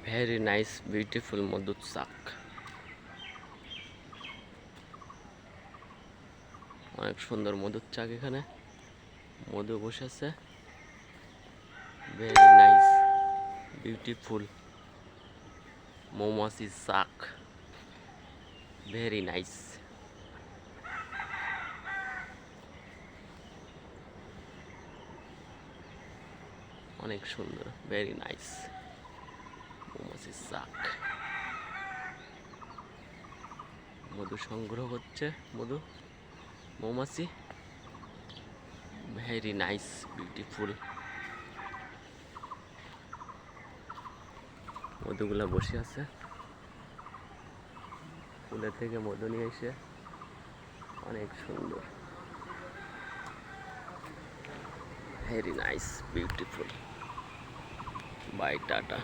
Very nice beautiful মধুর চাক। অনেক সুন্দর মধুর চাক। এখানে মধু বসেছে। ভেরি নাইস বিউটিফুল মৌমাছি চাক। Very nice. অনেক সুন্দর। ভেরি নাইস মৌমাছির চাক। মধু সংগ্রহ করছে মৌমাছি। Very nice beautiful. মধুগুলা বসে আছে। ফুলের থেকে মধু নিয়ে এসে অনেক সুন্দর। Very nice beautiful. Bye tata.